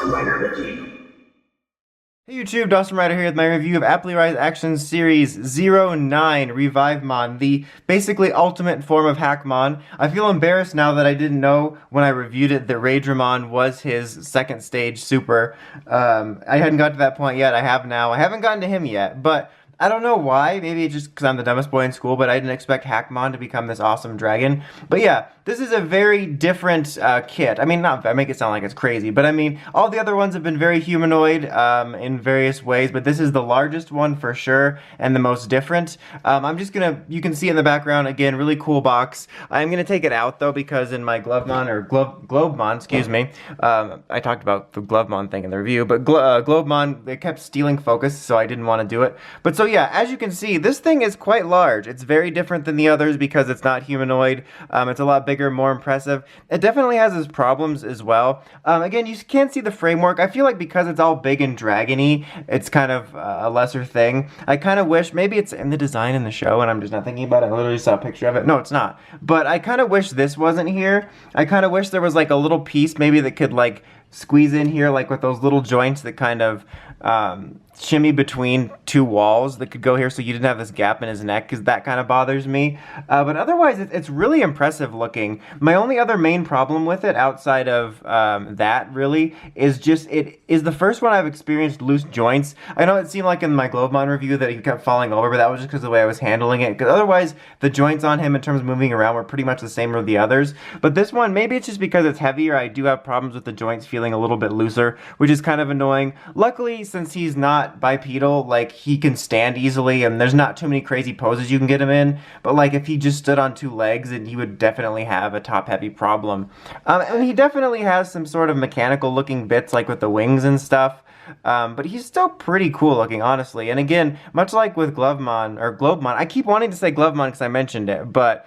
Dawson Rider Wiki. Hey YouTube, Dawson Rider here with my review of Appli Action Series 09, Revivemon, the basically ultimate form of Hackmon. I feel embarrassed now that I didn't know when I reviewed it that Revivemon was his second stage super. I hadn't got to that point yet, I have now. I haven't gotten to him yet, but I don't know why. Maybe it's just because I'm the dumbest boy in school, but I didn't expect Hackmon to become this awesome dragon. But yeah, this is a very different kit. I mean, I make it sound like it's crazy, but I mean, all the other ones have been very humanoid in various ways, but this is the largest one for sure and the most different. I'm just gonna, you can see in the background, again, really cool box. I'm gonna take it out though because in my Globemon, excuse me, I talked about the Globemon thing in the review, but Globemon, it kept stealing focus, so I didn't want to do it. But so yeah, as you can see, this thing is quite large. It's very different than the others because it's not humanoid. It's a lot bigger, more impressive. It definitely has its problems as well. Again, you can't see the framework. I feel like because it's all big and dragony, it's kind of a lesser thing. I kind of wish, maybe it's in the design in the show and I'm just not thinking about it. I literally saw a picture of it. No, it's not. But I kind of wish this wasn't here. I kind of wish there was like a little piece maybe that could like squeeze in here, like with those little joints that kind of shimmy between two walls that could go here so you didn't have this gap in his neck, because that kind of bothers me. But otherwise, it's really impressive looking. My only other main problem with it, outside of that really, is just it is the first one I've experienced loose joints. I know it seemed like in my Globemon review that he kept falling over, but that was just because of the way I was handling it. Because otherwise, the joints on him in terms of moving around were pretty much the same as the others. But this one, maybe it's just because it's heavier, I do have problems with the joints feeling a little bit looser, which is kind of annoying. Luckily, since he's not bipedal, like he can stand easily and there's not too many crazy poses you can get him in, but like if he just stood on two legs, then he would definitely have a top heavy problem. And he definitely has some sort of mechanical looking bits like with the wings and stuff. But he's still pretty cool looking, honestly. And again, much like with Globemon, I keep wanting to say Globemon because I mentioned it, but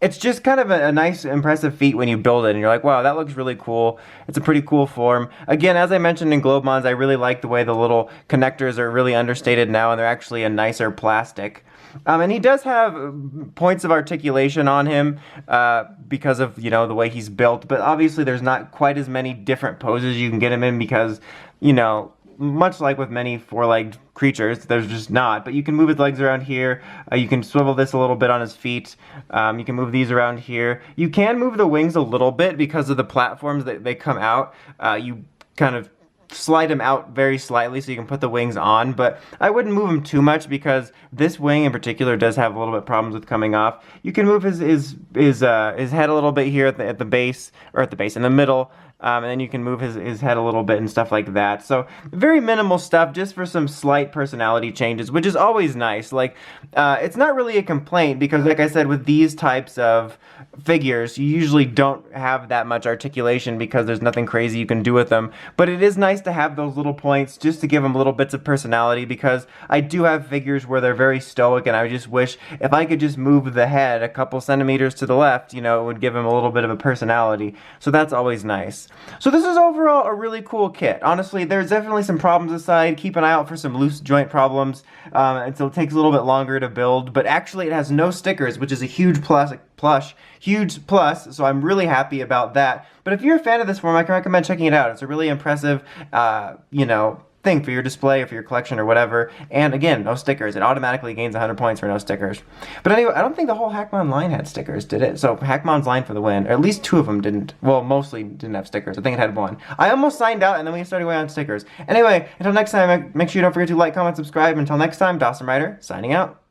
it's just kind of a nice, impressive feat when you build it, and you're like, wow, that looks really cool. It's a pretty cool form. Again, as I mentioned in Globemons, I really like the way the little connectors are really understated now, and they're actually a nicer plastic. And he does have points of articulation on him because of, you know, the way he's built, but obviously there's not quite as many different poses you can get him in because, you know, much like with many four-legged creatures, there's just not. But you can move his legs around here. You can swivel this a little bit on his feet. You can move these around here. You can move the wings a little bit because of the platforms that they come out. You kind of slide them out very slightly so you can put the wings on, but I wouldn't move them too much because this wing in particular does have a little bit problems with coming off. You can move his head a little bit here at the base, or at the base in the middle. And then you can move his head a little bit and stuff like that. So very minimal stuff just for some slight personality changes, which is always nice. Like, it's not really a complaint because, like I said, with these types of figures, you usually don't have that much articulation because there's nothing crazy you can do with them. But it is nice to have those little points just to give them little bits of personality, because I do have figures where they're very stoic, and I just wish if I could just move the head a couple centimeters to the left, you know, it would give him a little bit of a personality. So that's always nice. So this is overall a really cool kit. Honestly, there's definitely some problems aside. Keep an eye out for some loose joint problems. And so it takes a little bit longer to build, but actually it has no stickers, which is a huge huge plus, so I'm really happy about that. But if you're a fan of this form, I can recommend checking it out. It's a really impressive, you know, thing for your display or for your collection or whatever. And again, no stickers. It automatically gains 100 points for no stickers. But anyway, I don't think the whole Hackmon line had stickers, did it? So Hackmon's line for the win. Or at least two of them didn't. Well, mostly didn't have stickers. I think it had one. I almost signed out and then we started going on stickers. Anyway, until next time, make sure you don't forget to like, comment, subscribe. Until next time, Dawson Rider, signing out.